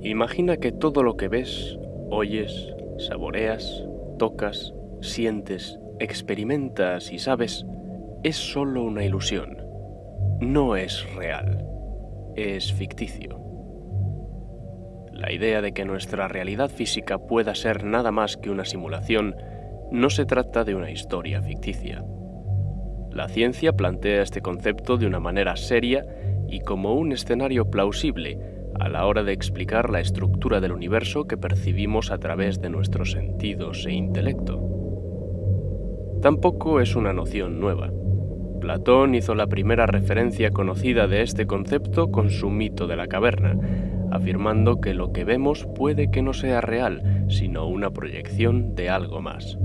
Imagina que todo lo que ves, oyes, saboreas, tocas, sientes, experimentas y sabes es solo una ilusión. No es real, es ficticio. La idea de que nuestra realidad física pueda ser nada más que una simulación no se trata de una historia ficticia. La ciencia plantea este concepto de una manera seria y como un escenario plausible a la hora de explicar la estructura del universo que percibimos a través de nuestros sentidos e intelecto. Tampoco es una noción nueva. Platón hizo la primera referencia conocida de este concepto con su mito de la caverna, afirmando que lo que vemos puede que no sea real, sino una proyección de algo más.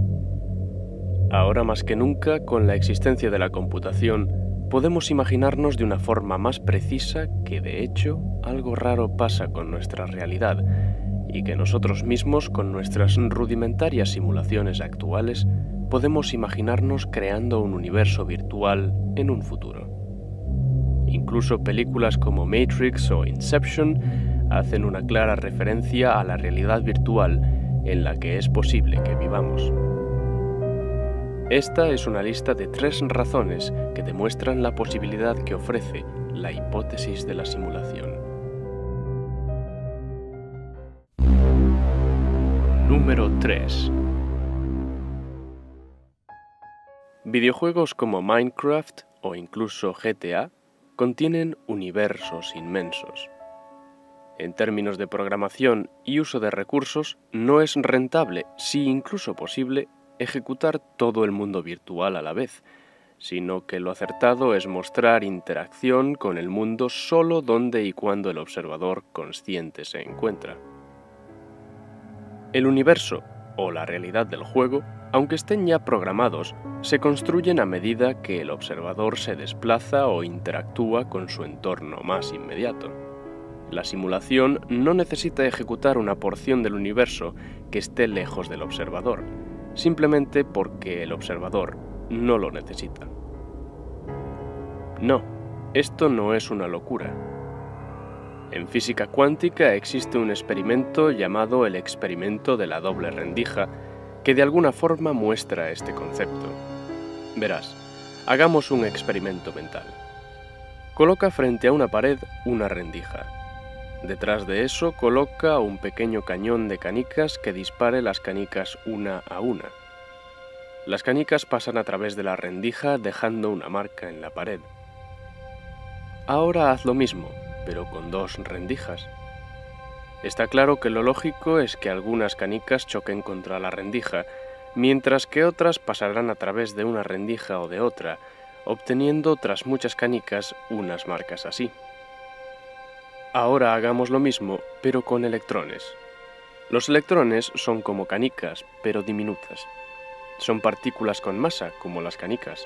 Ahora más que nunca, con la existencia de la computación, podemos imaginarnos de una forma más precisa que, de hecho, algo raro pasa con nuestra realidad y que nosotros mismos, con nuestras rudimentarias simulaciones actuales, podemos imaginarnos creando un universo virtual en un futuro. Incluso películas como Matrix o Inception hacen una clara referencia a la realidad virtual en la que es posible que vivamos. Esta es una lista de 3 razones que demuestran la posibilidad que ofrece la hipótesis de la simulación. Número 3. Videojuegos como Minecraft o incluso GTA contienen universos inmensos. En términos de programación y uso de recursos, no es rentable, si incluso posible, ejecutar todo el mundo virtual a la vez, sino que lo acertado es mostrar interacción con el mundo solo donde y cuando el observador consciente se encuentra. El universo, o la realidad del juego, aunque estén ya programados, se construyen a medida que el observador se desplaza o interactúa con su entorno más inmediato. La simulación no necesita ejecutar una porción del universo que esté lejos del observador, simplemente porque el observador no lo necesita. No, esto no es una locura. En física cuántica existe un experimento llamado el experimento de la doble rendija, que de alguna forma muestra este concepto. Verás, hagamos un experimento mental. Coloca frente a una pared una rendija. Detrás de eso coloca un pequeño cañón de canicas que dispare las canicas una a una. Las canicas pasan a través de la rendija dejando una marca en la pared. Ahora haz lo mismo, pero con 2 rendijas. Está claro que lo lógico es que algunas canicas choquen contra la rendija, mientras que otras pasarán a través de una rendija o de otra, obteniendo tras muchas canicas unas marcas así. Ahora hagamos lo mismo, pero con electrones. Los electrones son como canicas, pero diminutas. Son partículas con masa, como las canicas.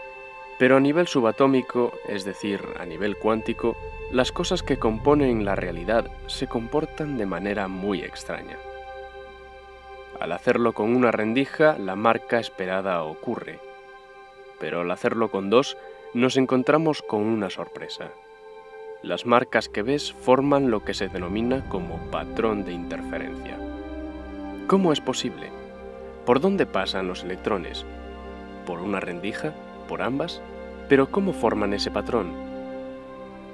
Pero a nivel subatómico, es decir, a nivel cuántico, las cosas que componen la realidad se comportan de manera muy extraña. Al hacerlo con una rendija, la marca esperada ocurre. Pero al hacerlo con 2, nos encontramos con una sorpresa. Las marcas que ves forman lo que se denomina como patrón de interferencia. ¿Cómo es posible? ¿Por dónde pasan los electrones? ¿Por una rendija? ¿Por ambas? ¿Pero cómo forman ese patrón?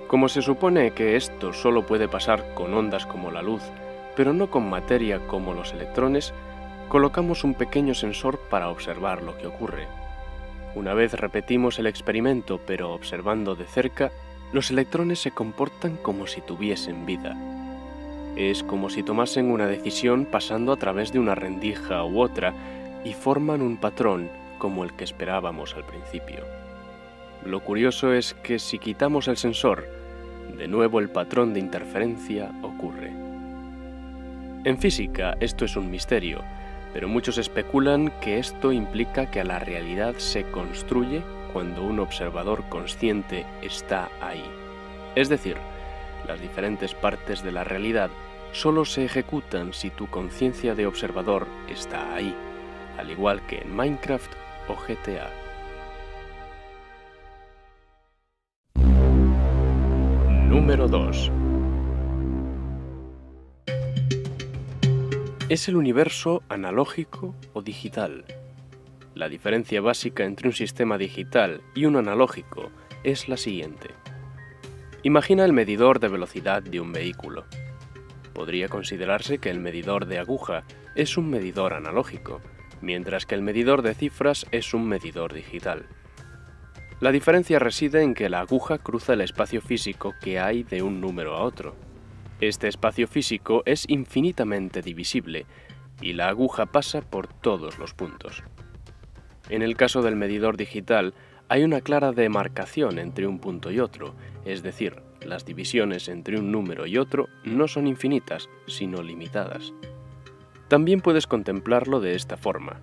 Como se supone que esto solo puede pasar con ondas como la luz, pero no con materia como los electrones, colocamos un pequeño sensor para observar lo que ocurre. Una vez repetimos el experimento, pero observando de cerca, los electrones se comportan como si tuviesen vida. Es como si tomasen una decisión pasando a través de una rendija u otra y forman un patrón como el que esperábamos al principio. Lo curioso es que si quitamos el sensor, de nuevo el patrón de interferencia ocurre. En física esto es un misterio, pero muchos especulan que esto implica que la realidad se construye cuando un observador consciente está ahí. Es decir, las diferentes partes de la realidad solo se ejecutan si tu conciencia de observador está ahí, al igual que en Minecraft o GTA. Número 2. ¿Es el universo analógico o digital? La diferencia básica entre un sistema digital y un analógico es la siguiente. Imagina el medidor de velocidad de un vehículo. Podría considerarse que el medidor de aguja es un medidor analógico, mientras que el medidor de cifras es un medidor digital. La diferencia reside en que la aguja cruza el espacio físico que hay de un número a otro. Este espacio físico es infinitamente divisible y la aguja pasa por todos los puntos. En el caso del medidor digital, hay una clara demarcación entre un punto y otro, es decir, las divisiones entre un número y otro no son infinitas, sino limitadas. También puedes contemplarlo de esta forma.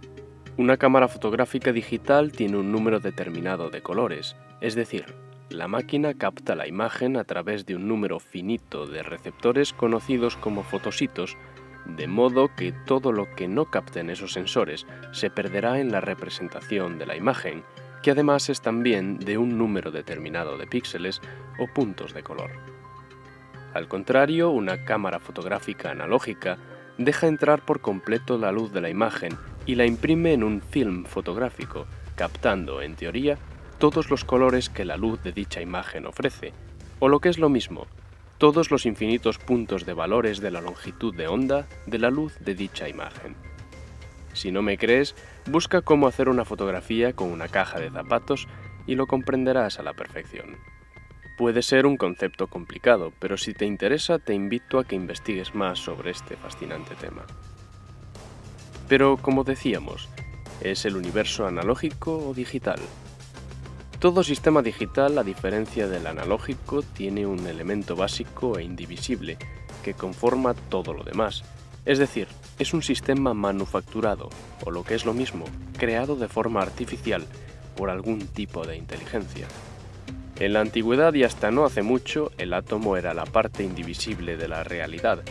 Una cámara fotográfica digital tiene un número determinado de colores, es decir, la máquina capta la imagen a través de un número finito de receptores conocidos como fotositos, de modo que todo lo que no capten esos sensores se perderá en la representación de la imagen, que además es también de un número determinado de píxeles o puntos de color. Al contrario, una cámara fotográfica analógica deja entrar por completo la luz de la imagen y la imprime en un film fotográfico, captando, en teoría, todos los colores que la luz de dicha imagen ofrece, o lo que es lo mismo, todos los infinitos puntos de valores de la longitud de onda de la luz de dicha imagen. Si no me crees, busca cómo hacer una fotografía con una caja de zapatos y lo comprenderás a la perfección. Puede ser un concepto complicado, pero si te interesa te invito a que investigues más sobre este fascinante tema. Pero, como decíamos, ¿es el universo analógico o digital? Todo sistema digital, a diferencia del analógico, tiene un elemento básico e indivisible que conforma todo lo demás. Es decir, es un sistema manufacturado, o lo que es lo mismo, creado de forma artificial por algún tipo de inteligencia. En la antigüedad y hasta no hace mucho, el átomo era la parte indivisible de la realidad,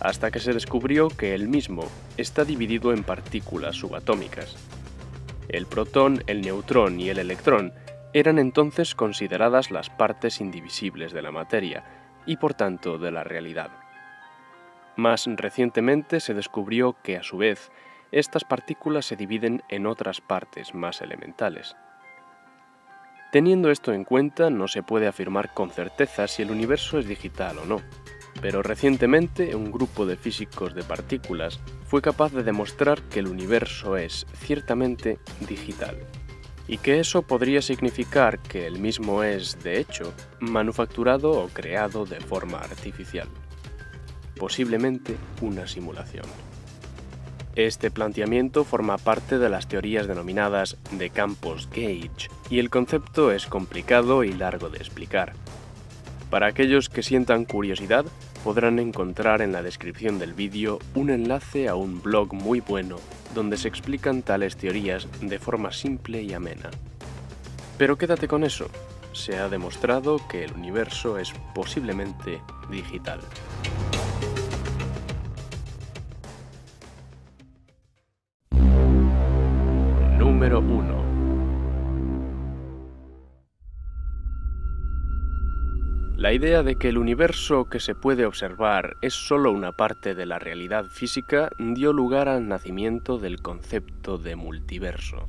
hasta que se descubrió que el mismo está dividido en partículas subatómicas. El protón, el neutrón y el electrón eran entonces consideradas las partes indivisibles de la materia y por tanto de la realidad. Más recientemente se descubrió que a su vez estas partículas se dividen en otras partes más elementales. Teniendo esto en cuenta, no se puede afirmar con certeza si el universo es digital o no, pero recientemente un grupo de físicos de partículas fue capaz de demostrar que el universo es ciertamente digital, y que eso podría significar que el mismo es, de hecho, manufacturado o creado de forma artificial, posiblemente una simulación. Este planteamiento forma parte de las teorías denominadas de campos gauge, y el concepto es complicado y largo de explicar. Para aquellos que sientan curiosidad, podrán encontrar en la descripción del vídeo un enlace a un blog muy bueno donde se explican tales teorías de forma simple y amena. Pero quédate con eso, se ha demostrado que el universo es posiblemente digital. Número 1. La idea de que el universo que se puede observar es solo una parte de la realidad física dio lugar al nacimiento del concepto de multiverso.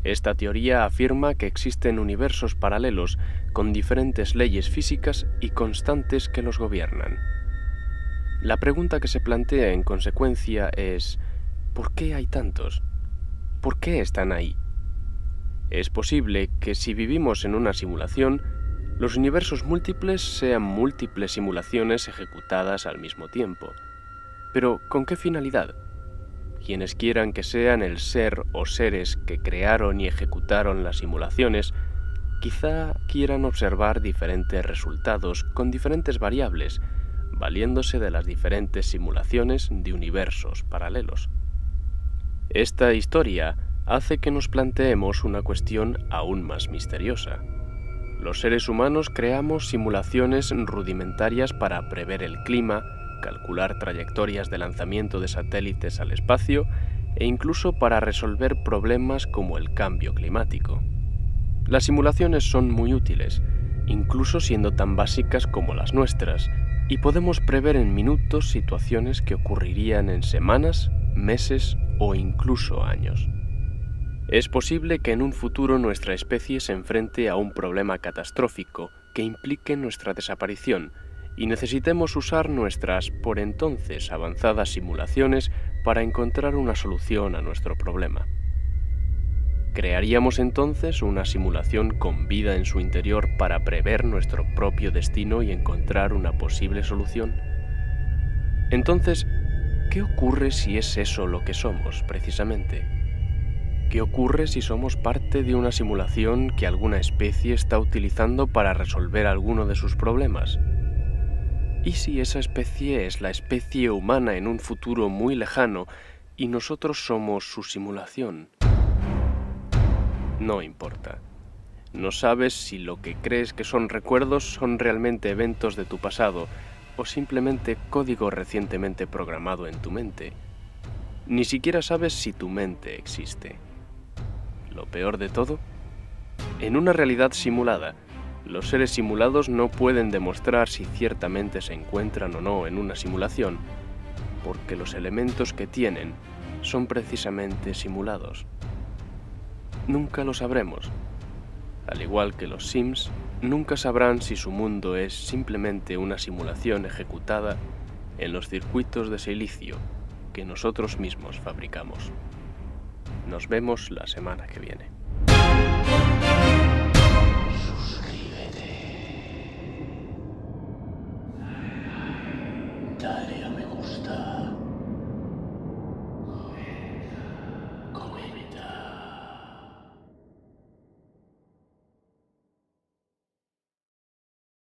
Esta teoría afirma que existen universos paralelos con diferentes leyes físicas y constantes que los gobiernan. La pregunta que se plantea en consecuencia es: ¿por qué hay tantos? ¿Por qué están ahí? Es posible que si vivimos en una simulación, los universos múltiples sean múltiples simulaciones ejecutadas al mismo tiempo. Pero, ¿con qué finalidad? Quienes quieran que sean el ser o seres que crearon y ejecutaron las simulaciones, quizá quieran observar diferentes resultados con diferentes variables, valiéndose de las diferentes simulaciones de universos paralelos. Esta historia hace que nos planteemos una cuestión aún más misteriosa. Los seres humanos creamos simulaciones rudimentarias para prever el clima, calcular trayectorias de lanzamiento de satélites al espacio e incluso para resolver problemas como el cambio climático. Las simulaciones son muy útiles, incluso siendo tan básicas como las nuestras, y podemos prever en minutos situaciones que ocurrirían en semanas, meses o incluso años. Es posible que en un futuro nuestra especie se enfrente a un problema catastrófico que implique nuestra desaparición y necesitemos usar nuestras, por entonces, avanzadas simulaciones para encontrar una solución a nuestro problema. ¿Crearíamos entonces una simulación con vida en su interior para prever nuestro propio destino y encontrar una posible solución? Entonces, ¿qué ocurre si es eso lo que somos, precisamente? ¿Qué ocurre si somos parte de una simulación que alguna especie está utilizando para resolver alguno de sus problemas? ¿Y si esa especie es la especie humana en un futuro muy lejano y nosotros somos su simulación? No importa. No sabes si lo que crees que son recuerdos son realmente eventos de tu pasado o simplemente código recientemente programado en tu mente. Ni siquiera sabes si tu mente existe. Lo peor de todo, en una realidad simulada, los seres simulados no pueden demostrar si ciertamente se encuentran o no en una simulación, porque los elementos que tienen son precisamente simulados. Nunca lo sabremos. Al igual que los Sims, nunca sabrán si su mundo es simplemente una simulación ejecutada en los circuitos de silicio que nosotros mismos fabricamos. Nos vemos la semana que viene.